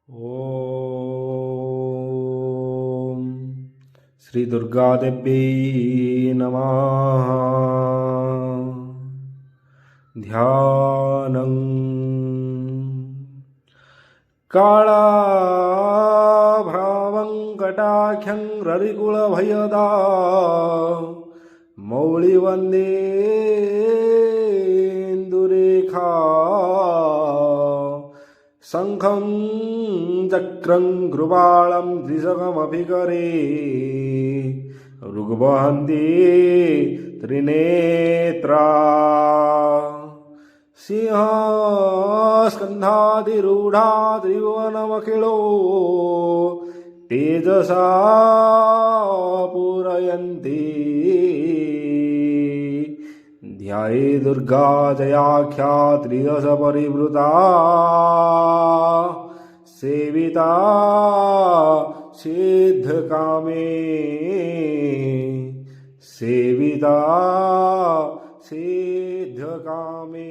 ॐ श्री दुर्गादेव्यै नमः। ध्यानं कालाभ्रावं कटाख्यं ररिकुलभयदा मौलिवन्देन्दुरेखा शङ्खं चक्रं गृपालं द्विशकमभिकरे ऋग्वहन्ती त्रिनेत्रा सिंहस्कन्धाधिरूढा त्रिभुवनमखिलो तेजसा पूरयन्ती ध्याये दुर्गा जयाख्या त्रिदश परिवृता सेविता सिद्धकामे सेविता सिद्धकामे।